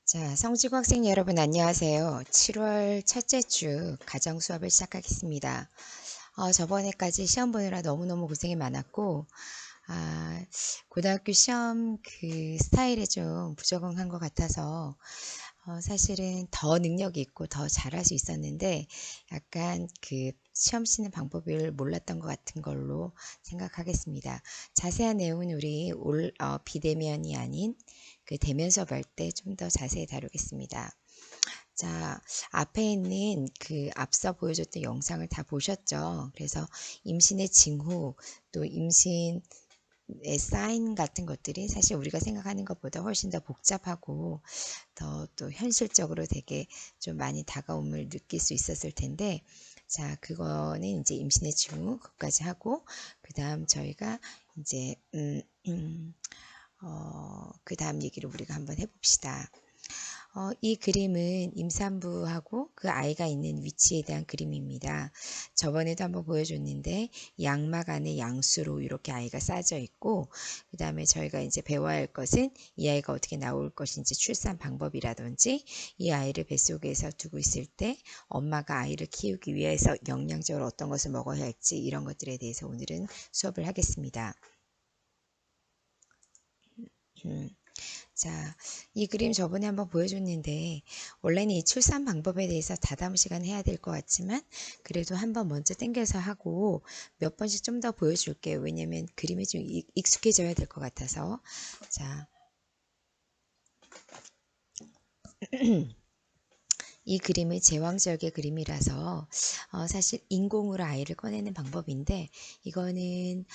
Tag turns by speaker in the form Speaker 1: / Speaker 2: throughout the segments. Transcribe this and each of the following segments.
Speaker 1: 자, 성지고 학생 여러분 안녕하세요. 7월 첫째 주 가정 수업을 시작하겠습니다. 저번에까지 시험 보느라 너무너무 고생이 많았고, 고등학교 시험 그 스타일에 좀 부적응한 것 같아서, 사실은 더 능력이 있고 더 잘할 수 있었는데, 약간 그 시험 치는 방법을 몰랐던 것 같은 걸로 생각하겠습니다. 자세한 내용은 우리 비대면이 아닌 그 대면 수업할 때 좀 더 자세히 다루겠습니다. 자, 앞에 있는 그 앞서 보여줬던 영상을 다 보셨죠? 그래서 임신의 징후, 또 임신의 사인 같은 것들이 사실 우리가 생각하는 것보다 훨씬 더 복잡하고 더 또 현실적으로 되게 좀 많이 다가옴을 느낄 수 있었을 텐데, 자, 그거는 이제 임신의 징후, 그것까지 하고, 그 다음 저희가 이제, 그 다음 얘기를 우리가 한번 해봅시다. 이 그림은 임산부하고 그 아이가 있는 위치에 대한 그림입니다. 저번에도 한번 보여줬는데 양막 안에 양수로 이렇게 아이가 싸져 있고, 그 다음에 저희가 이제 배워야 할 것은 이 아이가 어떻게 나올 것인지, 출산 방법이라든지, 이 아이를 뱃속에서 두고 있을 때 엄마가 아이를 키우기 위해서 영양적으로 어떤 것을 먹어야 할지, 이런 것들에 대해서 오늘은 수업을 하겠습니다. 자, 이 그림 저번에 한번 보여줬는데, 원래는 이 출산 방법에 대해서 다다음 시간 해야 될 것 같지만, 그래도 한번 먼저 당겨서 하고 몇 번씩 좀 더 보여줄게요. 왜냐면 그림이 좀 익숙해져야 될 것 같아서. 자, 이 그림은 제왕절개 그림이라서 사실 인공으로 아이를 꺼내는 방법인데, 이거는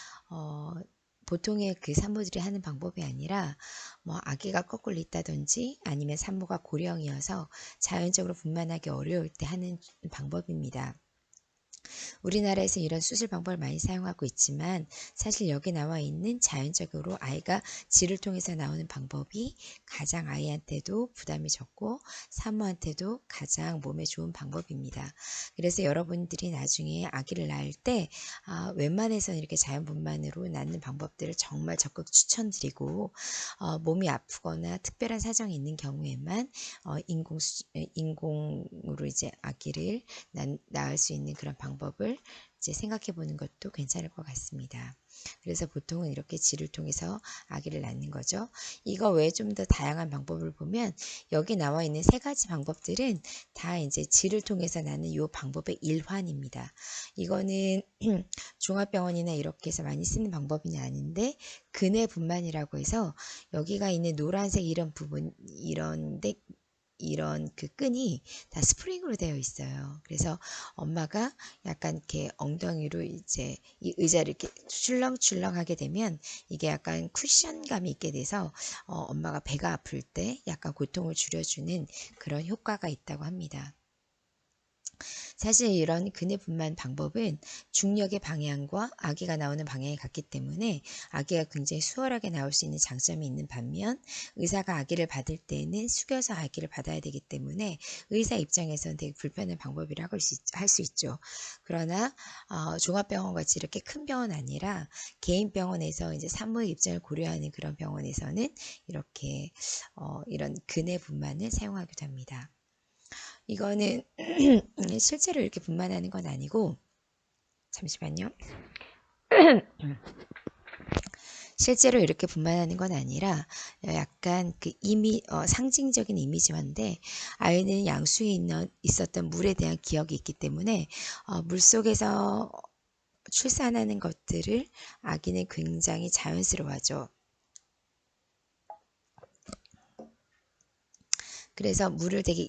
Speaker 1: 보통의 그 산모들이 하는 방법이 아니라 뭐 아기가 거꾸로 있다든지 아니면 산모가 고령이어서 자연적으로 분만하기 어려울 때 하는 방법입니다. 우리나라에서 이런 수술 방법을 많이 사용하고 있지만, 사실 여기 나와 있는 자연적으로 아이가 질을 통해서 나오는 방법이 가장 아이한테도 부담이 적고 산모한테도 가장 몸에 좋은 방법입니다. 그래서 여러분들이 나중에 아기를 낳을 때 웬만해서는 이렇게 자연분만으로 낳는 방법들을 정말 적극 추천드리고, 몸이 아프거나 특별한 사정이 있는 경우에만 인공으로 이제 아기를 낳을 수 있는 그런 방법을 이제 생각해 보는 것도 괜찮을 것 같습니다. 그래서 보통은 이렇게 질을 통해서 아기를 낳는 거죠. 이거 외에 좀 더 다양한 방법을 보면 여기 나와 있는 세 가지 방법들은 다 이제 질을 통해서 낳는 이 방법의 일환입니다. 이거는 종합병원이나 이렇게 해서 많이 쓰는 방법이 아닌데, 근해 분만이라고 해서 여기가 있는 노란색 이런 부분, 이런 그 끈이 다 스프링으로 되어 있어요. 그래서 엄마가 약간 이렇게 엉덩이로 이제 이 의자를 이렇게 출렁출렁 하게 되면 이게 약간 쿠션감이 있게 돼서 엄마가 배가 아플 때 약간 고통을 줄여주는 그런 효과가 있다고 합니다. 사실 이런 근해 분만 방법은 중력의 방향과 아기가 나오는 방향이 같기 때문에 아기가 굉장히 수월하게 나올 수 있는 장점이 있는 반면, 의사가 아기를 받을 때는 숙여서 아기를 받아야 되기 때문에 의사 입장에서는 되게 불편한 방법이라고 할 수 있죠. 그러나 종합병원 같이 이렇게 큰 병원 아니라 개인 병원에서 이제 산모의 입장을 고려하는 그런 병원에서는 이렇게 이런 근해 분만을 사용하기도 합니다. 이거는 실제로 이렇게 분만하는 건 아니고, 잠시만요. 실제로 이렇게 분만하는 건 아니라 약간 그 상징적인 이미지인데, 아이는 양수에 있었던 물에 대한 기억이 있기 때문에 물 속에서 출산하는 것들을 아기는 굉장히 자연스러워하죠. 그래서 물을 되게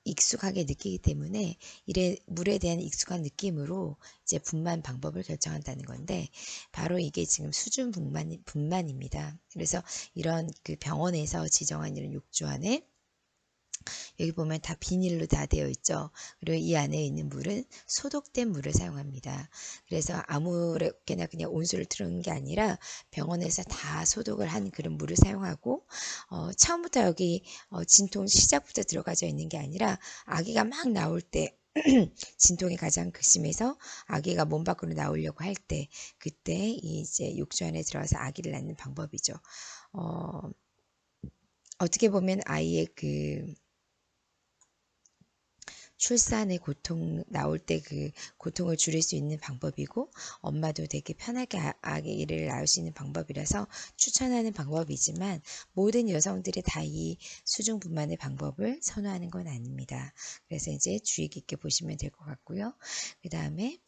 Speaker 1: 익숙하게 느끼기 때문에 이래 물에 대한 익숙한 느낌으로 이제 분만 방법을 결정한다는 건데, 바로 이게 지금 수중 분만입니다. 그래서 이런 그 병원에서 지정한 이런 욕조 안에 여기 보면 다 비닐로 다 되어 있죠. 그리고 이 안에 있는 물은 소독된 물을 사용합니다. 그래서 아무렇게나 그냥 온수를 틀는 게 아니라 병원에서 다 소독을 한 그런 물을 사용하고, 처음부터 여기 진통 시작부터 들어가져 있는 게 아니라 아기가 막 나올 때 진통이 가장 심해서 아기가 몸 밖으로 나오려고 할 때, 그때 이제 욕조 안에 들어가서 아기를 낳는 방법이죠. 어떻게 보면 아이의 그 출산의 고통 나올 때 그 고통을 줄일 수 있는 방법이고, 엄마도 되게 편하게 아기를 낳을 수 있는 방법이라서 추천하는 방법이지만, 모든 여성들이 다 이 수중분만의 방법을 선호하는 건 아닙니다. 그래서 이제 주의 깊게 보시면 될 것 같고요. 그 다음에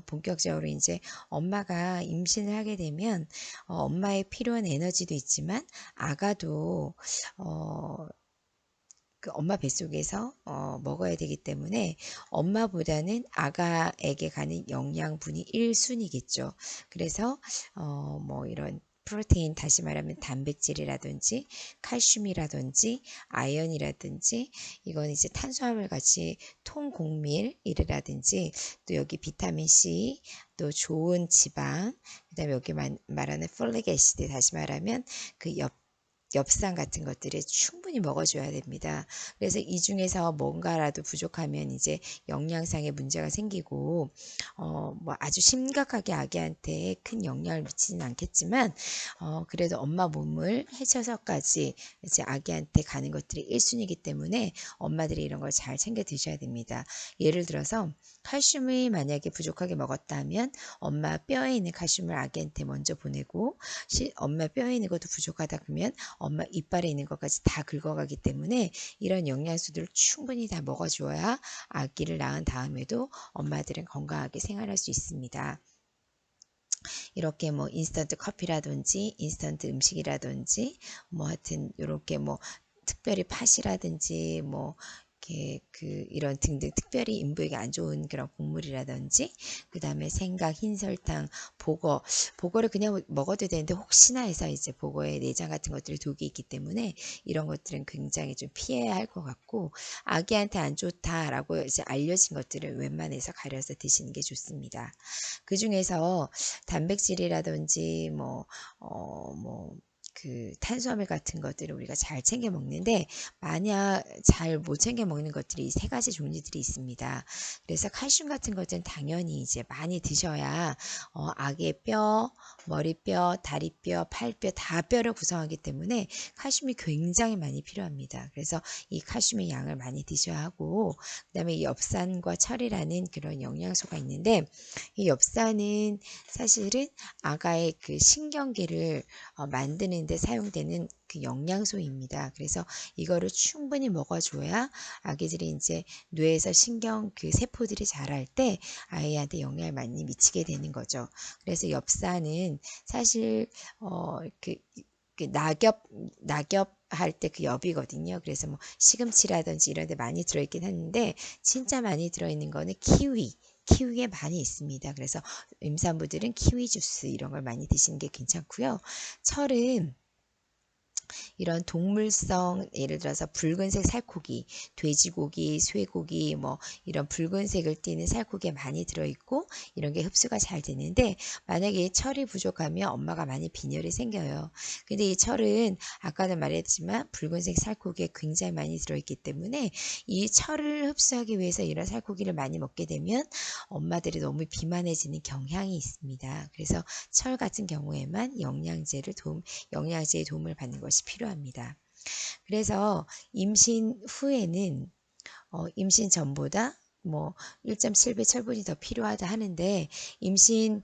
Speaker 1: 본격적으로 이제 엄마가 임신을 하게 되면 엄마의 필요한 에너지도 있지만, 아가도 어, 그 엄마 뱃속에서 먹어야 되기 때문에 엄마보다는 아가에게 가는 영양분이 1순위겠죠. 그래서 뭐 이런 프로테인, 다시 말하면 단백질이라든지 칼슘이라든지 아연이라든지, 이건 이제 탄수화물 같이 통곡밀이라든지, 또 여기 비타민 C, 또 좋은 지방, 그다음에 여기 말하는 폴릭 애시드, 다시 말하면 그 엽산 같은 것들을 충분히 먹어줘야 됩니다. 그래서 이 중에서 뭔가라도 부족하면 이제 영양상의 문제가 생기고, 뭐 아주 심각하게 아기한테 큰 영향을 미치진 않겠지만, 그래도 엄마 몸을 해쳐서까지 이제 아기한테 가는 것들이 1순위이기 때문에 엄마들이 이런 걸 잘 챙겨 드셔야 됩니다. 예를 들어서 칼슘이 만약에 부족하게 먹었다면 엄마 뼈에 있는 칼슘을 아기한테 먼저 보내고, 엄마 뼈에 있는 것도 부족하다 그러면 엄마 이빨에 있는 것까지 다 긁어가기 때문에 이런 영양소들을 충분히 다 먹어줘야 아기를 낳은 다음에도 엄마들은 건강하게 생활할 수 있습니다. 이렇게 뭐 인스턴트 커피라든지 인스턴트 음식이라든지, 뭐 하여튼 이렇게 뭐 특별히 팥이라든지 뭐 이렇게 이런 등등 특별히 인부에게 안 좋은 그런 곡물이라든지, 그 다음에 생강, 흰설탕, 보거를 그냥 먹어도 되는데 혹시나 해서 이제 보거에 내장 같은 것들이 독이 있기 때문에 이런 것들은 굉장히 좀 피해야 할 것 같고, 아기한테 안 좋다라고 이제 알려진 것들을 웬만해서 가려서 드시는 게 좋습니다. 그 중에서 단백질이라든지 그 탄수화물 같은 것들을 우리가 잘 챙겨 먹는데, 만약 잘 못 챙겨 먹는 것들이 세 가지 종류들이 있습니다. 그래서 칼슘 같은 것들은 당연히 이제 많이 드셔야 아기의 뼈, 머리뼈, 다리뼈, 팔뼈 다 뼈를 구성하기 때문에 칼슘이 굉장히 많이 필요합니다. 그래서 이 칼슘의 양을 많이 드셔야 하고, 그다음에 이 엽산과 철이라는 그런 영양소가 있는데, 이 엽산은 사실은 아가의 그 신경계를 만드는 데 사용되는 그 영양소입니다. 그래서 이거를 충분히 먹어줘야 아기들이 이제 뇌에서 신경 그 세포들이 자랄 때 아이한테 영향을 많이 미치게 되는 거죠. 그래서 엽산은 사실 그 낙엽 할 때 그 엽이거든요. 그래서 뭐 시금치라든지 이런 데 많이 들어있긴 하는데, 진짜 많이 들어있는 거는 키위에 많이 있습니다. 그래서 임산부들은 키위 주스 이런 걸 많이 드시는 게 괜찮고요. 철은 이런 동물성, 예를 들어서 붉은색 살코기, 돼지고기, 쇠고기, 뭐 이런 붉은색을 띠는 살코기에 많이 들어있고, 이런 게 흡수가 잘 되는데, 만약에 철이 부족하면 엄마가 많이 빈혈이 생겨요. 근데 이 철은 아까도 말했지만 붉은색 살코기에 굉장히 많이 들어있기 때문에 이 철을 흡수하기 위해서 이런 살코기를 많이 먹게 되면 엄마들이 너무 비만해지는 경향이 있습니다. 그래서 철 같은 경우에만 영양제의 도움을 받는 것이 필요합니다. 그래서 임신 후에는 임신 전보다 뭐 1.7배 철분이 더 필요하다 하는데, 임신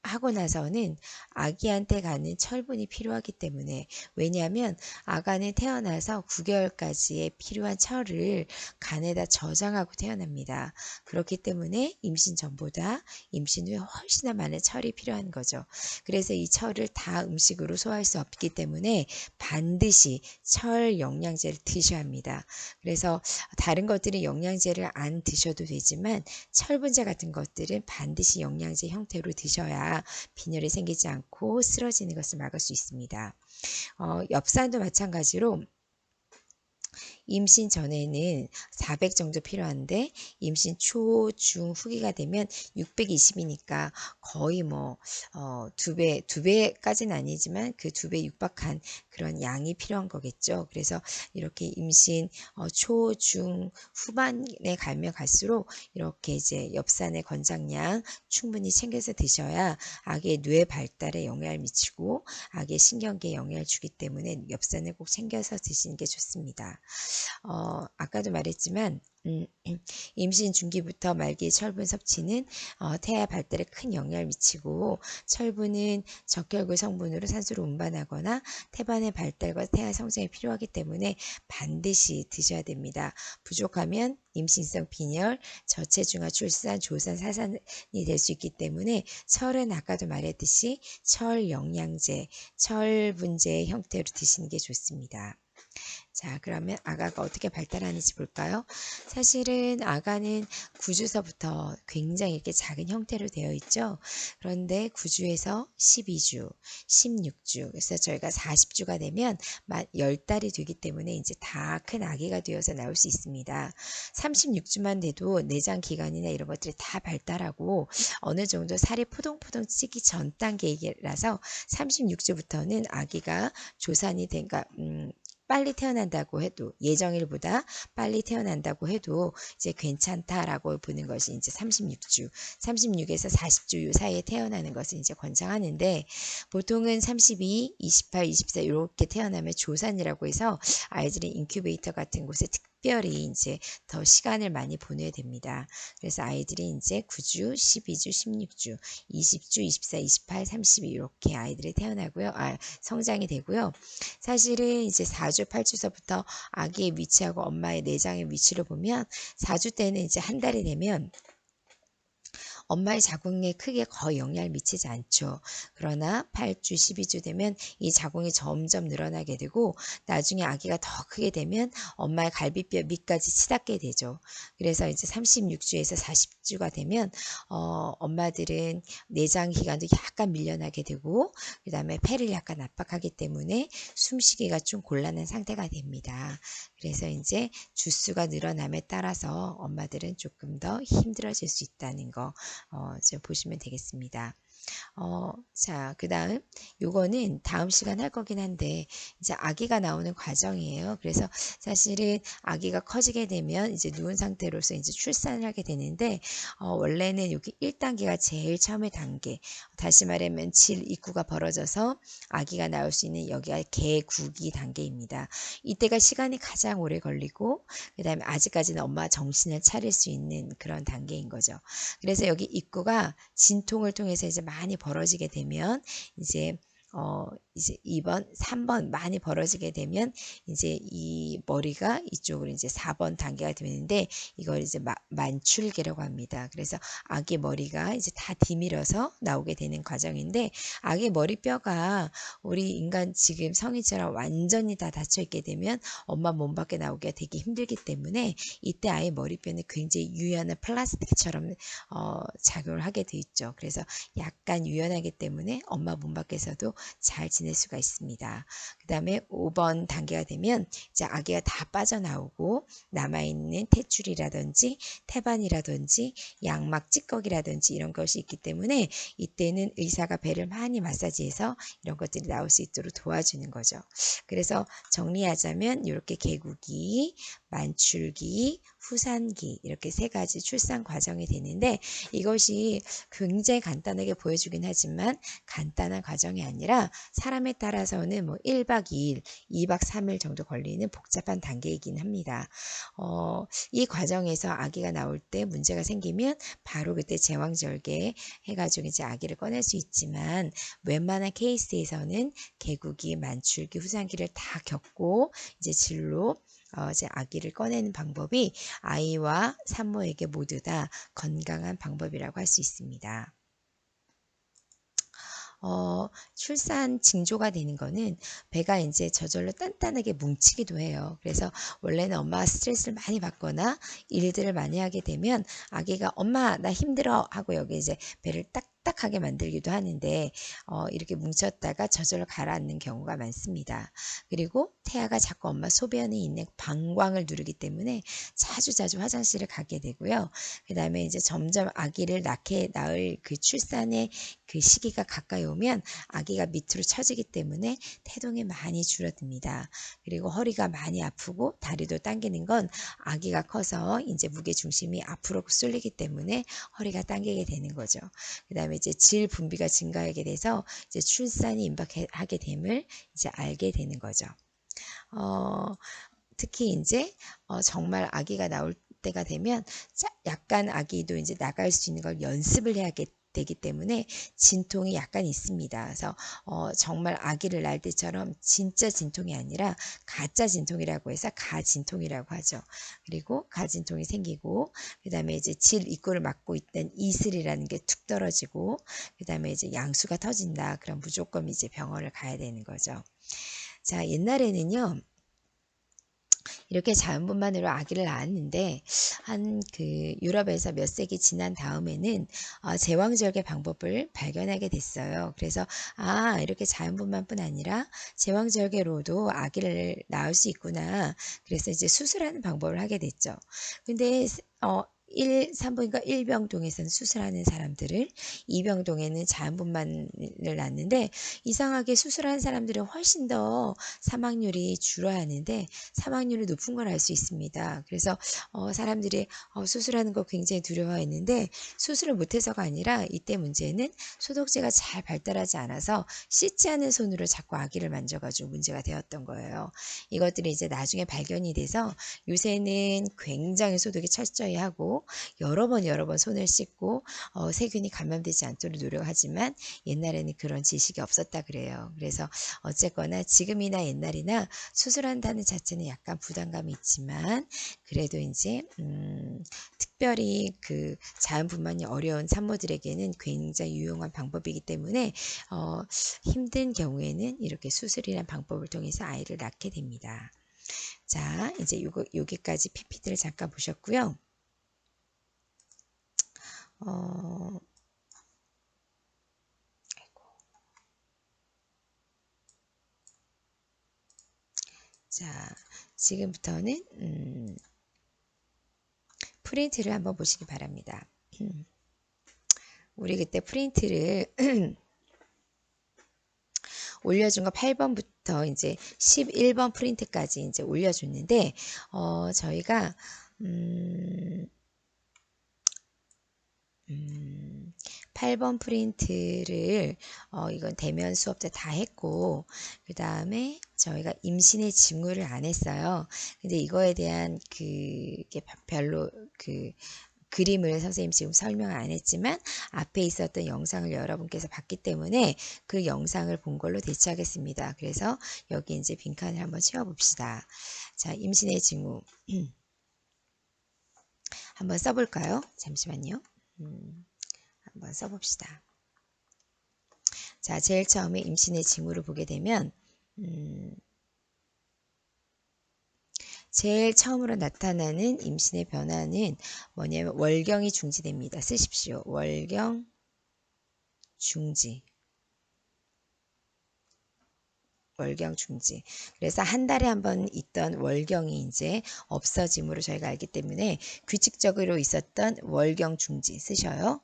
Speaker 1: 하고 나서는 아기한테 가는 철분이 필요하기 때문에, 왜냐하면 아가는 태어나서 9개월까지의 필요한 철을 간에다 저장하고 태어납니다. 그렇기 때문에 임신 전보다 임신 후에 훨씬 많은 철이 필요한 거죠. 그래서 이 철을 다 음식으로 소화할 수 없기 때문에 반드시 철 영양제를 드셔야 합니다. 그래서 다른 것들은 영양제를 안 드셔도 되지만 철분제 같은 것들은 반드시 영양제 형태로 드셔야 빈혈이 생기지 않고 쓰러지는 것을 막을 수 있습니다. 엽산도 마찬가지로 임신 전에는 400 정도 필요한데 임신 초, 중, 후기가 되면 620이니까 거의 뭐 두 배까지는 아니지만 그 두 배 육박한 그런 양이 필요한 거겠죠. 그래서 이렇게 임신 초, 중, 후반에 가면 갈수록 이렇게 이제 엽산의 권장량 충분히 챙겨서 드셔야 아기의 뇌 발달에 영향을 미치고 아기의 신경계에 영향을 주기 때문에 엽산을 꼭 챙겨서 드시는 게 좋습니다. 아까도 말했지만 임신 중기부터 말기 철분 섭취는 태아 발달에 큰 영향을 미치고 철분은 적혈구 성분으로 산소를 운반하거나 태반의 발달과 태아 성장에 필요하기 때문에 반드시 드셔야 됩니다. 부족하면 임신성 빈혈, 저체중아 출산, 조산, 사산이 될 수 있기 때문에 철은 아까도 말했듯이 철 영양제, 철분제 형태로 드시는 게 좋습니다. 자, 그러면 아가가 어떻게 발달하는지 볼까요? 사실은 아가는 구주서부터 굉장히 이렇게 작은 형태로 되어 있죠. 그런데 구주에서 12주, 16주, 그래서 저희가 40주가 되면 만 10달이 되기 때문에 이제 다 큰 아기가 되어서 나올 수 있습니다. 36주만 돼도 내장 기관이나 이런 것들이 다 발달하고 어느 정도 살이 포동포동 찌기 전 단계라서 36주부터는 아기가 조산이 된, 그러니까 빨리 태어난다고 해도 예정일보다 빨리 태어난다고 해도 이제 괜찮다라고 보는 것이 이제 36주, 36에서 40주 사이에 태어나는 것을 이제 권장하는데 보통은 32, 28, 24 이렇게 태어나면 조산이라고 해서 아이들이 인큐베이터 같은 곳에 특별히 이제 더 시간을 많이 보내야 됩니다. 그래서 아이들이 이제 9주, 12주, 16주, 20주, 24, 28, 32 이렇게 아이들이 태어나고요. 성장이 되고요. 사실은 이제 4주, 8주서부터 아기의 위치하고 엄마의 내장의 위치를 보면 4주 때는 이제 한 달이 되면 엄마의 자궁에 크게 거의 영향을 미치지 않죠. 그러나 8주, 12주 되면 이 자궁이 점점 늘어나게 되고 나중에 아기가 더 크게 되면 엄마의 갈비뼈 밑까지 치닫게 되죠. 그래서 이제 36주에서 40주가 되면 엄마들은 내장 기관도 약간 밀려나게 되고 그 다음에 폐를 약간 압박하기 때문에 숨쉬기가 좀 곤란한 상태가 됩니다. 그래서 이제 주수가 늘어남에 따라서 엄마들은 조금 더 힘들어질 수 있다는 거 보시면 되겠습니다. 자, 그 다음, 요거는 다음 시간 할 거긴 한데, 이제 아기가 나오는 과정이에요. 그래서 사실은 아기가 커지게 되면 이제 누운 상태로서 이제 출산을 하게 되는데, 원래는 여기 1단계가 제일 처음의 단계. 다시 말하면 질 입구가 벌어져서 아기가 나올 수 있는 여기가 개구기 단계입니다. 이때가 시간이 가장 오래 걸리고, 그 다음에 아직까지는 엄마가 정신을 차릴 수 있는 그런 단계인 거죠. 그래서 여기 입구가 진통을 통해서 이제 많이 벌어지게 되면 이제 2번, 3번 많이 벌어지게 되면 이제 이 머리가 이쪽으로 이제 4번 단계가 되는데 이걸 이제 만출계라고 합니다. 그래서 아기 머리가 이제 다 디밀어서 나오게 되는 과정인데 아기 머리뼈가 우리 인간 지금 성인처럼 완전히 다 닫혀 있게 되면 엄마 몸 밖에 나오기가 되게 힘들기 때문에 이때 아이 머리뼈는 굉장히 유연한 플라스틱처럼 작용을 하게 돼 있죠. 그래서 약간 유연하기 때문에 엄마 몸 밖에서도 잘 지낼 수가 있습니다. 그 다음에 5번 단계가 되면 이제 아기가 다 빠져나오고 남아있는 탯줄이라든지 태반이라든지 양막 찌꺼기라든지 이런 것이 있기 때문에 이때는 의사가 배를 많이 마사지해서 이런 것들이 나올 수 있도록 도와주는 거죠. 그래서 정리하자면 이렇게 개구기, 만출기, 후산기 이렇게 세 가지 출산 과정이 되는데 이것이 굉장히 간단하게 보여주긴 하지만 간단한 과정이 아니라 사람에 따라서는 뭐 1박 2일, 2박 3일 정도 걸리는 복잡한 단계이긴 합니다. 이 과정에서 아기가 나올 때 문제가 생기면 바로 그때 제왕절개 해가지고 이제 아기를 꺼낼 수 있지만 웬만한 케이스에서는 개구기, 만출기, 후산기를 다 겪고 이제 진로 이제 아기를 꺼내는 방법이 아이와 산모에게 모두 다 건강한 방법이라고 할 수 있습니다. 출산 징조가 되는 거는 배가 이제 저절로 단단하게 뭉치기도 해요. 그래서 원래는 엄마가 스트레스를 많이 받거나 일들을 많이 하게 되면 아기가 엄마 나 힘들어 하고 여기 이제 배를 딱 딱딱하게 만들기도 하는데 이렇게 뭉쳤다가 저절로 가라앉는 경우가 많습니다. 그리고 태아가 자꾸 엄마 소변에 있는 방광을 누르기 때문에 자주자주 화장실을 가게 되고요. 그 다음에 이제 점점 아기를 낳을 그 출산의 그 시기가 가까이 오면 아기가 밑으로 처지기 때문에 태동이 많이 줄어듭니다. 그리고 허리가 많이 아프고 다리도 당기는 건 아기가 커서 이제 무게 중심이 앞으로 쏠리기 때문에 허리가 당기게 되는 거죠. 그 다음에 이제 질 분비가 증가하게 돼서 이제 출산이 임박하게 됨을 이제 알게 되는 거죠. 특히 이제 정말 아기가 나올 때가 되면 약간 아기도 이제 나갈 수 있는 걸 연습을 해야 되기 때문에 진통이 약간 있습니다. 그래서 정말 아기를 낳을 때처럼 진짜 진통이 아니라 가짜 진통이라고 해서 가진통이라고 하죠. 그리고 가진통이 생기고 그 다음에 이제 질 입구를 막고 있던 이슬이라는 게 툭 떨어지고 그 다음에 이제 양수가 터진다. 그럼 무조건 이제 병원을 가야 되는 거죠. 자, 옛날에는요. 이렇게 자연분만으로 아기를 낳았는데 한 그 유럽에서 몇 세기 지난 다음에는 제왕절개 방법을 발견하게 됐어요. 그래서 이렇게 자연분만뿐 아니라 제왕절개로도 아기를 낳을 수 있구나. 그래서 이제 수술하는 방법을 하게 됐죠. 근데 산부인과 1병동에서는 수술하는 사람들을 2병동에는 자연분만을 낳는데 이상하게 수술하는 사람들은 훨씬 더 사망률이 줄어야 하는데 사망률이 높은 걸 알 수 있습니다. 그래서 사람들이 수술하는 거 굉장히 두려워했는데 수술을 못해서가 아니라 이때 문제는 소독제가 잘 발달하지 않아서 씻지 않은 손으로 자꾸 아기를 만져가지고 문제가 되었던 거예요. 이것들이 이제 나중에 발견이 돼서 요새는 굉장히 소독이 철저히 하고 여러 번 손을 씻고 세균이 감염되지 않도록 노력하지만 옛날에는 그런 지식이 없었다 그래요. 그래서 어쨌거나 지금이나 옛날이나 수술한다는 자체는 약간 부담감이 있지만 그래도 이제 특별히 그 자연분만이 어려운 산모들에게는 굉장히 유용한 방법이기 때문에 힘든 경우에는 이렇게 수술이라는 방법을 통해서 아이를 낳게 됩니다. 자, 이제 여기까지 PPT를 잠깐 보셨고요. 자, 지금부터는 프린트를 한번 보시기 바랍니다. 우리 그때 프린트를 올려준 거 8번부터 이제 11번 프린트까지 이제 올려줬는데, 저희가, 8번 프린트를, 이건 대면 수업 때 다 했고, 그 다음에 저희가 임신의 징후를 안 했어요. 근데 이거에 대한 그게 별로 그림을 선생님 지금 설명 안 했지만 앞에 있었던 영상을 여러분께서 봤기 때문에 그 영상을 본 걸로 대체하겠습니다. 그래서 여기 이제 빈칸을 한번 채워봅시다. 자, 임신의 징후 한번 써볼까요? 잠시만요. 한번 써봅시다. 자, 제일 처음에 임신의 징후를 보게 되면 제일 처음으로 나타나는 임신의 변화는 뭐냐면 월경이 중지됩니다. 쓰십시오. 월경 중지. 월경 중지. 그래서 한 달에 한 번 있던 월경이 이제 없어짐으로 저희가 알기 때문에 규칙적으로 있었던 월경 중지 쓰셔요.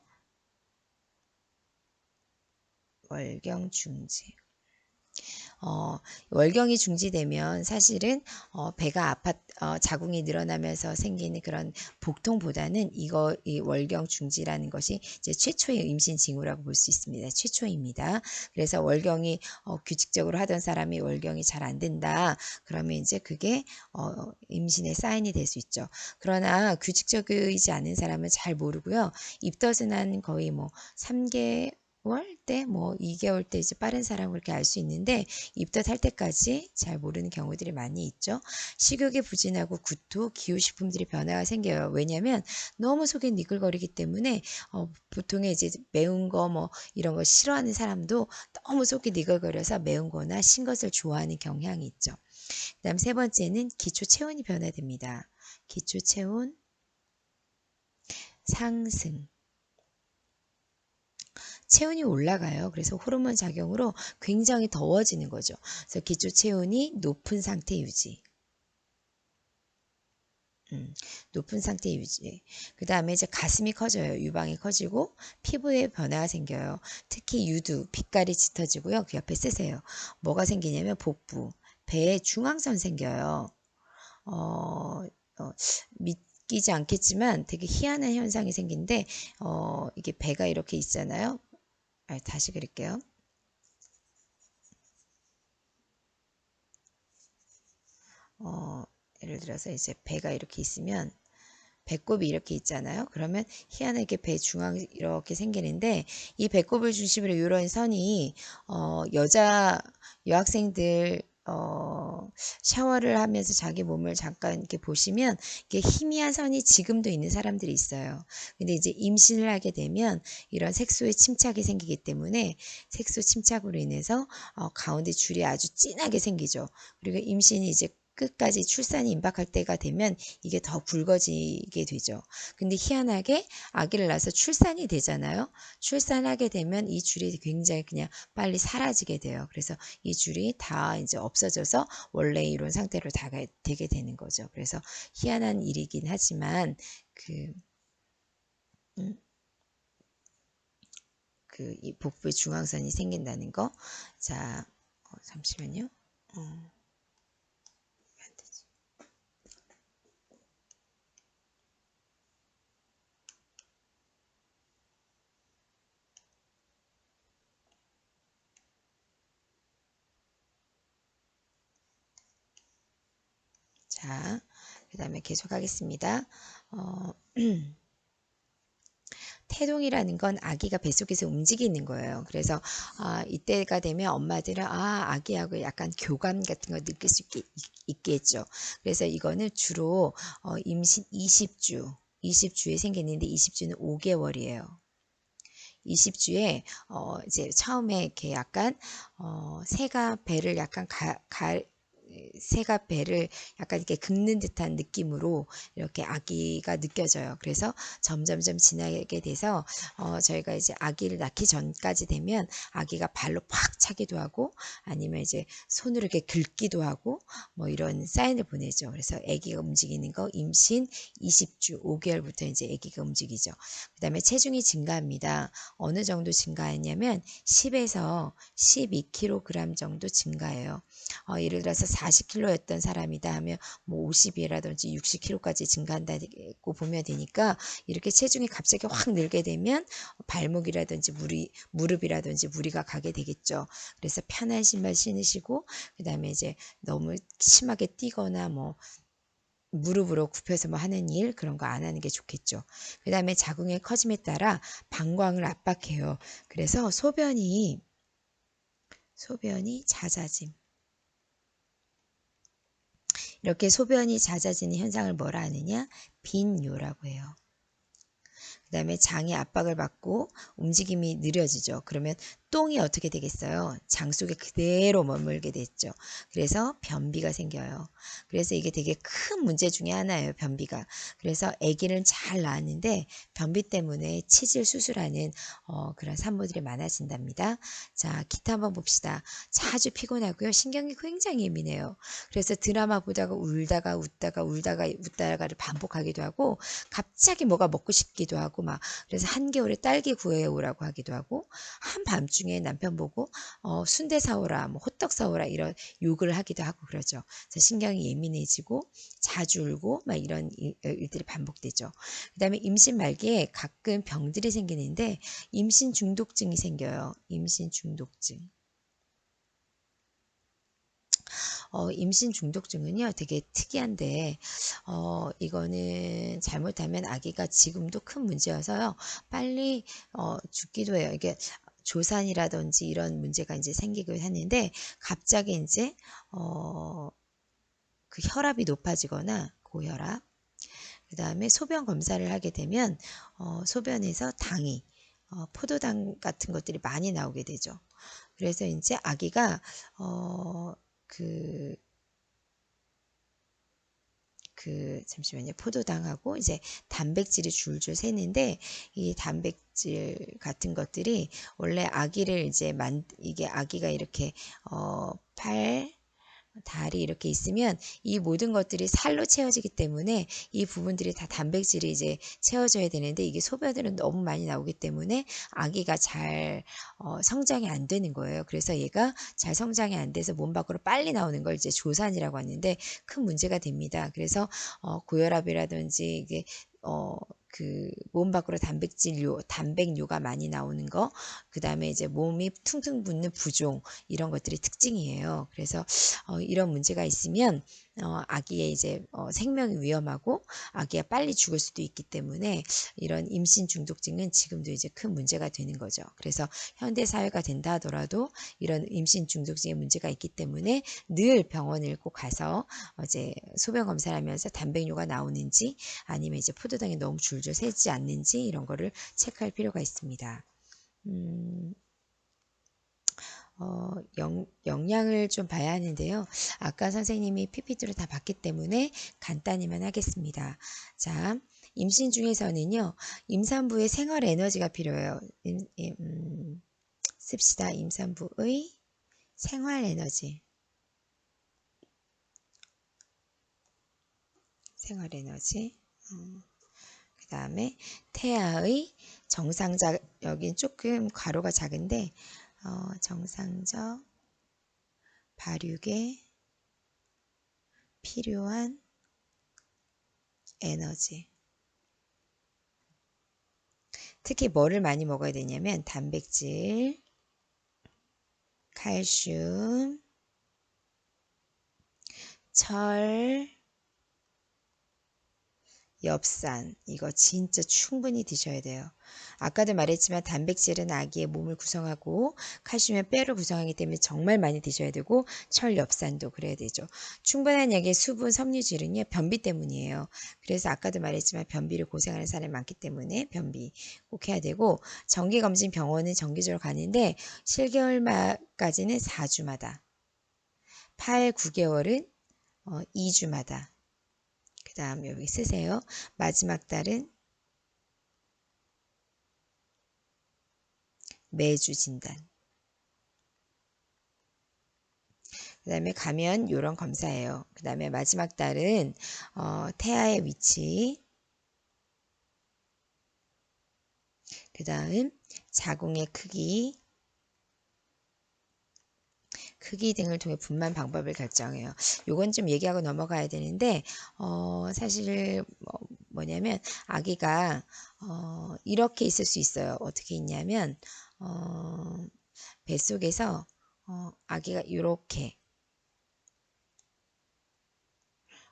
Speaker 1: 월경 중지. 월경이 중지되면 사실은 배가 자궁이 늘어나면서 생기는 그런 복통보다는 이 월경 중지라는 것이 이제 최초의 임신 징후라고 볼 수 있습니다. 최초입니다. 그래서 월경이 규칙적으로 하던 사람이 월경이 잘 안 된다. 그러면 이제 그게 임신의 사인이 될 수 있죠. 그러나 규칙적이지 않은 사람은 잘 모르고요. 입덧은 한 거의 뭐 3개월 때, 뭐 2개월 때 이제 빠른 사람을 그렇게 알 수 있는데 입덧할 때까지 잘 모르는 경우들이 많이 있죠. 식욕이 부진하고 구토, 기후식품들이 변화가 생겨요. 왜냐하면 너무 속이 니글거리기 때문에 보통의 이제 매운 거 뭐 이런 거 싫어하는 사람도 너무 속이 니글거려서 매운 거나 신 것을 좋아하는 경향이 있죠. 그 다음 세 번째는 기초 체온이 변화됩니다. 기초 체온 상승. 체온이 올라가요. 그래서 호르몬 작용으로 굉장히 더워지는 거죠. 그래서 기초 체온이 높은 상태 유지. 높은 상태 유지. 그 다음에 이제 가슴이 커져요. 유방이 커지고 피부에 변화가 생겨요. 특히 유두, 빛깔이 짙어지고요. 그 옆에 쓰세요. 뭐가 생기냐면 복부, 배에 중앙선 생겨요. 어, 믿기지 않겠지만 되게 희한한 현상이 생긴데 이게 배가 이렇게 있잖아요. 다시 그릴게요. 예를 들어서 이제 배가 이렇게 있으면 배꼽이 이렇게 있잖아요. 그러면 희한하게 배 중앙 이렇게 생기는데 이 배꼽을 중심으로 이런 선이 여자 여학생들 샤워를 하면서 자기 몸을 잠깐 이렇게 보시면 이게 희미한 선이 지금도 있는 사람들이 있어요. 근데 이제 임신을 하게 되면 이런 색소의 침착이 생기기 때문에 색소 침착으로 인해서 가운데 줄이 아주 진하게 생기죠. 그리고 임신이 이제 끝까지 출산이 임박할 때가 되면 이게 더 굵어지게 되죠. 근데 희한하게 아기를 낳아서 출산이 되잖아요. 출산하게 되면 이 줄이 굉장히 그냥 빨리 사라지게 돼요. 그래서 이 줄이 다 이제 없어져서 원래 이런 상태로 되게 되는 거죠. 그래서 희한한 일이긴 하지만 음, 이 복부에 중앙선이 생긴다는 거. 자, 잠시만요. 자, 그 다음에 계속하겠습니다. 태동이라는 건 아기가 뱃속에서 움직이는 거예요. 그래서 이때가 되면 엄마들은 아기하고 약간 교감 같은 거 느낄 수 있겠죠. 그래서 이거는 주로 임신 20주에 생기는데 20주는 5개월이에요. 20주에 이제 처음에 이렇게 약간 새가 배를 약간 새가 배를 약간 이렇게 긁는 듯한 느낌으로 이렇게 아기가 느껴져요. 그래서 점점점 지나게 돼서 저희가 이제 아기를 낳기 전까지 되면 아기가 발로 팍 차기도 하고 아니면 이제 손으로 이렇게 긁기도 하고 뭐 이런 사인을 보내죠. 그래서 아기가 움직이는 거 임신 20주 5개월부터 이제 아기가 움직이죠. 그 다음에 체중이 증가합니다. 어느 정도 증가했냐면 10에서 12kg 정도 증가해요. 예를 들어서 40kg였던 사람이다 하면 뭐 50이라든지 60kg까지 증가한다고 보면 되니까 이렇게 체중이 갑자기 확 늘게 되면 발목이라든지 무릎이라든지 무리가 가게 되겠죠. 그래서 편한 신발 신으시고 그 다음에 이제 너무 심하게 뛰거나 뭐 무릎으로 굽혀서 뭐 하는 일 그런 거 안 하는 게 좋겠죠. 그 다음에 자궁의 커짐에 따라 방광을 압박해요. 그래서 소변이 잦아짐. 이렇게 소변이 잦아지는 현상을 뭐라 하느냐? 빈뇨라고 해요. 그 다음에 장이 압박을 받고 움직임이 느려지죠. 그러면 똥이 어떻게 되겠어요? 장 속에 그대로 머물게 됐죠. 그래서 변비가 생겨요. 그래서 이게 되게 큰 문제 중에 하나예요. 변비가. 그래서 아기는 잘 낳았는데 변비 때문에 치질 수술하는 그런 산모들이 많아진답니다. 자, 기타 한번 봅시다. 자주 피곤하고요. 신경이 굉장히 예민해요. 그래서 드라마 보다가 울다가 웃다가를 반복하기도 하고 갑자기 뭐가 먹고 싶기도 하고 막 그래서 한겨울에 딸기 구해오라고 하기도 하고 한밤중에 남편 보고 순대 사오라 뭐 호떡 사오라 이런 욕을 하기도 하고 그러죠. 그래서 신경이 예민해지고 자주 울고 막 이런 일들이 반복되죠. 그 다음에 임신 말기에 가끔 병들이 생기는데 임신 중독증이 생겨요. 임신 중독증. 임신 중독증은요 되게 특이한데 이거는 잘못하면 아기가 지금도 큰 문제여서요 빨리 죽기도 해요. 이게 조산이라든지 이런 문제가 이제 생기고 하는데 갑자기 이제 그 혈압이 높아지거나 고혈압 그 다음에 소변 검사를 하게 되면 소변에서 당이 포도당 같은 것들이 많이 나오게 되죠. 그래서 이제 아기가 그 잠시만요. 포도당하고 이제 단백질이 줄줄 새는데 이 단백질 같은 것들이 원래 아기를 이제 이게 아기가 이렇게 다리 이렇게 있으면 이 모든 것들이 살로 채워지기 때문에 이 부분들이 다 단백질이 이제 채워져야 되는데 이게 소변으로 너무 많이 나오기 때문에 아기가 잘 성장이 안 되는 거예요. 그래서 얘가 잘 성장이 안 돼서 몸 밖으로 빨리 나오는 걸 이제 조산이라고 하는데 큰 문제가 됩니다. 그래서 고혈압이라든지 이게 몸 밖으로 단백뇨가 많이 나오는 거, 그 다음에 이제 몸이 퉁퉁 붓는 부종, 이런 것들이 특징이에요. 그래서 이런 문제가 있으면 아기의 이제 생명이 위험하고 아기가 빨리 죽을 수도 있기 때문에 이런 임신 중독증은 지금도 이제 큰 문제가 되는 거죠. 그래서 현대 사회가 된다 하더라도 이런 임신 중독증의 문제가 있기 때문에 늘 병원을 꼭 가서 이제 소변 검사를 하면서 단백뇨가 나오는지 아니면 이제 포도당이 너무 줄줄 새지 않는지 이런 거를 체크할 필요가 있습니다. 영양을 좀 봐야 하는데요. 아까 선생님이 PPT로 다 봤기 때문에 간단히만 하겠습니다. 자, 임신 중에서는요, 임산부의 생활 에너지가 필요해요. 씁시다. 임산부의 생활 에너지. 생활 에너지. 그 다음에 태아의 정상적, 여긴 조금 괄호가 작은데, 정상적 발육에 필요한 에너지. 특히 뭐를 많이 먹어야 되냐면 단백질, 칼슘, 철, 엽산, 이거 진짜 충분히 드셔야 돼요. 아까도 말했지만 단백질은 아기의 몸을 구성하고 칼슘은 뼈를 구성하기 때문에 정말 많이 드셔야 되고 철, 엽산도 그래야 되죠. 충분한 양의 수분, 섬유질은요 변비 때문이에요. 그래서 아까도 말했지만 변비를 고생하는 사람이 많기 때문에 변비 꼭 해야 되고 정기검진 병원은 정기적으로 가는데 7개월까지는 4주마다 8, 9개월은 2주마다 그 다음 여기 쓰세요. 마지막 달은 매주 진단. 그 다음에 가면 요런 검사예요. 그 다음에 마지막 달은 태아의 위치, 그 다음 자궁의 크기 등을 통해 분만 방법을 결정해요. 요건 좀 얘기하고 넘어가야 되는데 사실 뭐냐면 아기가 이렇게 있을 수 있어요. 어떻게 있냐면 뱃속에서 아기가 이렇게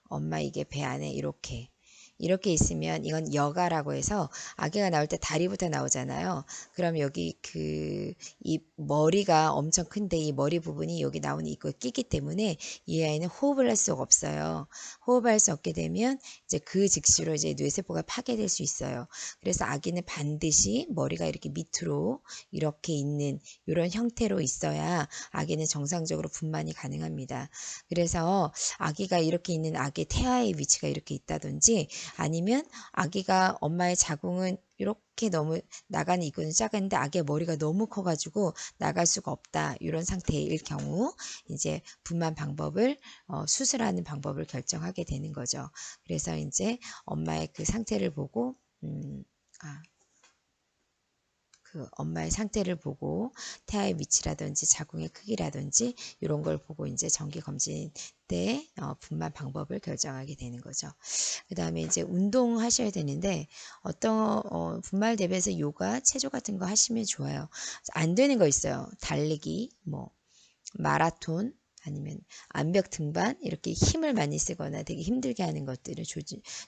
Speaker 1: 엄마 이게 배 안에 이렇게 있으면 이건 여가라고 해서 아기가 나올 때 다리부터 나오잖아요. 그럼 여기 이 머리가 엄청 큰데 이 머리 부분이 여기 나오는 이거 끼기 때문에 이 아이는 호흡을 할 수가 없어요. 호흡할 수 없게 되면 이제 그 즉시로 이제 뇌세포가 파괴될 수 있어요. 그래서 아기는 반드시 머리가 이렇게 밑으로 이렇게 있는 이런 형태로 있어야 아기는 정상적으로 분만이 가능합니다. 그래서 아기가 이렇게 있는 아기 태아의 위치가 이렇게 있다든지 아니면 아기가 엄마의 자궁은 이렇게 너무 나가는 입구는 작은데 아기의 머리가 너무 커가지고 나갈 수가 없다. 이런 상태일 경우 이제 분만 방법을 수술하는 방법을 결정하게 되는 거죠. 그래서 이제 엄마의 그 상태를 보고 엄마의 상태를 보고 태아의 위치라든지 자궁의 크기라든지 이런 걸 보고 이제 정기 검진 때 분만 방법을 결정하게 되는 거죠. 그 다음에 이제 운동하셔야 되는데 분말 대비해서 요가, 체조 같은 거 하시면 좋아요. 안 되는 거 있어요. 달리기, 뭐 마라톤, 아니면 암벽 등반 이렇게 힘을 많이 쓰거나 되게 힘들게 하는 것들을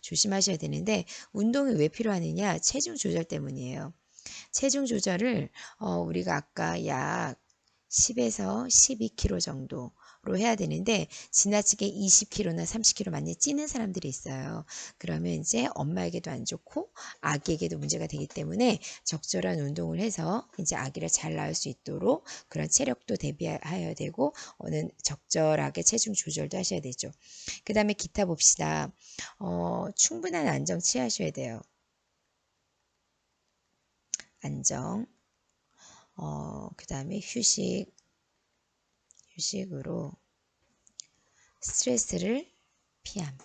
Speaker 1: 조심하셔야 되는데 운동이 왜 필요하느냐? 체중 조절 때문이에요. 체중 조절을 우리가 아까 약 10에서 12kg 정도로 해야 되는데 지나치게 20kg나 30kg 많이 찌는 사람들이 있어요. 그러면 이제 엄마에게도 안 좋고 아기에게도 문제가 되기 때문에 적절한 운동을 해서 이제 아기를 잘 낳을 수 있도록 그런 체력도 대비하여야 되고 적절하게 체중 조절도 하셔야 되죠. 그 다음에 기타 봅시다. 충분한 안정 취하셔야 돼요. 안정. 그 다음에 휴식으로 스트레스를 피함.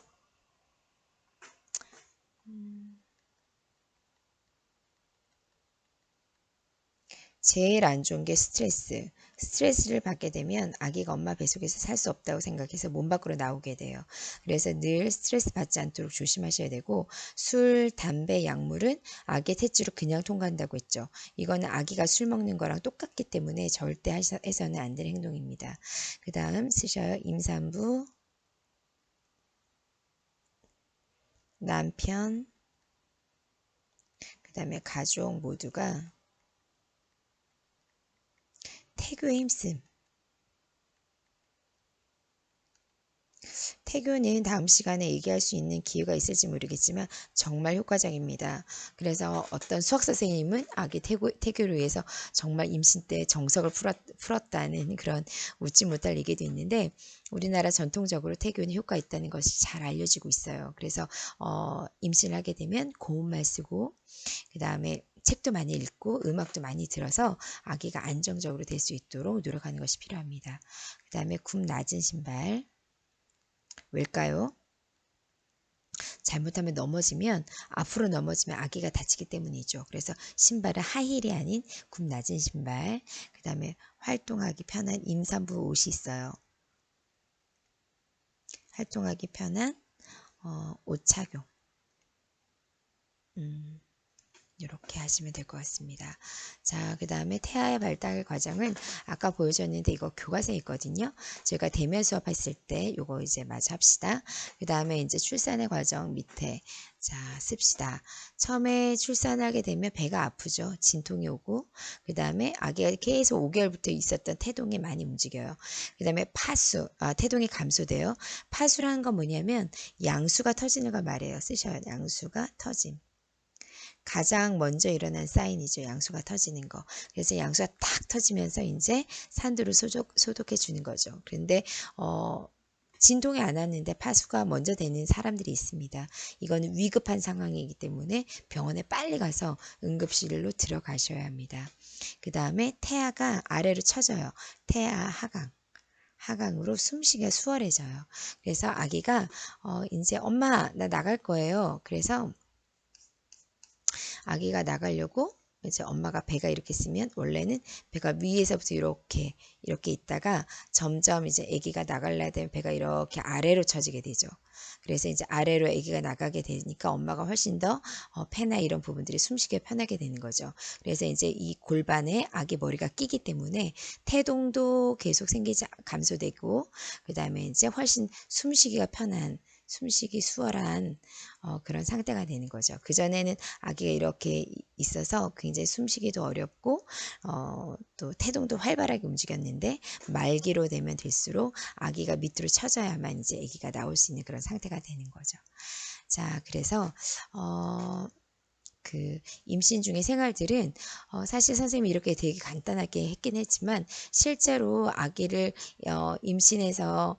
Speaker 1: 제일 안 좋은 게 스트레스. 스트레스를 받게 되면 아기가 엄마 뱃속에서 살 수 없다고 생각해서 몸 밖으로 나오게 돼요. 그래서 늘 스트레스 받지 않도록 조심하셔야 되고 술, 담배, 약물은 아기의 탯줄을 그냥 통과한다고 했죠. 이거는 아기가 술 먹는 거랑 똑같기 때문에 절대 해서는 안 될 행동입니다. 그 다음 쓰셔요. 임산부, 남편, 그 다음에 가족 모두가 태교에 힘씀. 태교는 다음 시간에 얘기할 수 있는 기회가 있을지 모르겠지만 정말 효과적입니다. 그래서 어떤 수학 선생님은 아기 태교를 위해서 정말 임신 때 정석을 풀었다는 그런 웃지 못할 얘기도 있는데 우리나라 전통적으로 태교는 효과 있다는 것이 잘 알려지고 있어요. 그래서 임신을 하게 되면 고운말 쓰고 그 다음에 책도 많이 읽고 음악도 많이 들어서 아기가 안정적으로 될 수 있도록 노력하는 것이 필요합니다. 그 다음에 굽 낮은 신발 왜일까요? 잘못하면 앞으로 넘어지면 아기가 다치기 때문이죠. 그래서 신발은 하힐이 아닌 굽 낮은 신발, 그 다음에 활동하기 편한 임산부 옷이 있어요. 활동하기 편한 옷 착용. 이렇게 하시면 될 것 같습니다. 자, 그 다음에 태아의 발달 과정은 아까 보여줬는데 이거 교과서에 있거든요. 제가 대면 수업했을 때 이거 이제 마저 합시다. 그 다음에 이제 출산의 과정 밑에 자 씁시다. 처음에 출산하게 되면 배가 아프죠. 진통이 오고 그 다음에 아기가 계속 5개월부터 있었던 태동이 많이 움직여요. 그 다음에 태동이 감소돼요. 파수라는 건 뭐냐면 양수가 터지는 걸 말해요. 쓰셔요. 양수가 터짐. 가장 먼저 일어난 사인이죠. 양수가 터지는 거. 그래서 양수가 탁 터지면서 이제 산도를 소독해 주는 거죠. 그런데 진동이 안 왔는데 파수가 먼저 되는 사람들이 있습니다. 이거는 위급한 상황이기 때문에 병원에 빨리 가서 응급실로 들어가셔야 합니다. 그 다음에 태아가 아래로 쳐져요. 태아 하강으로 숨쉬기가 수월해져요. 그래서 아기가 이제 엄마 나 나갈 거예요. 그래서 아기가 나가려고 이제 엄마가 배가 이렇게 있으면 원래는 배가 위에서부터 이렇게 있다가 점점 이제 아기가 나가려야 되면 배가 이렇게 아래로 처지게 되죠. 그래서 이제 아래로 아기가 나가게 되니까 엄마가 훨씬 더 폐나 이런 부분들이 숨쉬기 편하게 되는 거죠. 그래서 이제 이 골반에 아기 머리가 끼기 때문에 태동도 계속 감소되고 그 다음에 이제 훨씬 숨쉬기 수월한 그런 상태가 되는 거죠. 그전에는 아기가 이렇게 있어서 굉장히 숨쉬기도 어렵고 또 태동도 활발하게 움직였는데 말기로 되면 될수록 아기가 밑으로 쳐져야만 이제 아기가 나올 수 있는 그런 상태가 되는 거죠. 자, 그래서 그 임신 중의 생활들은 사실 선생님이 이렇게 되게 간단하게 했긴 했지만 실제로 아기를 임신해서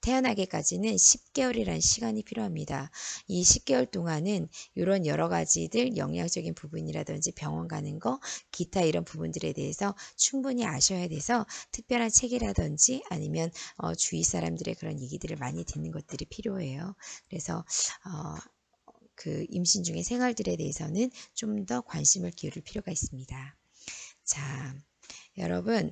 Speaker 1: 태어나기까지는 10개월이라는 시간이 필요합니다. 이 10개월 동안은 이런 여러 가지들 영양적인 부분이라든지 병원 가는 거 기타 이런 부분들에 대해서 충분히 아셔야 돼서 특별한 책이라든지 아니면 주위 사람들의 그런 얘기들을 많이 듣는 것들이 필요해요. 그래서 그 임신 중의 생활들에 대해서는 좀 더 관심을 기울일 필요가 있습니다. 자, 여러분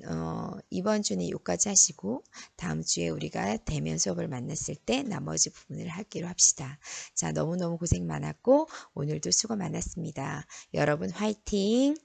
Speaker 1: 이번 주는 여기까지 하시고 다음 주에 우리가 대면 수업을 만났을 때 나머지 부분을 하기로 합시다. 자, 너무너무 고생 많았고 오늘도 수고 많았습니다. 여러분 화이팅!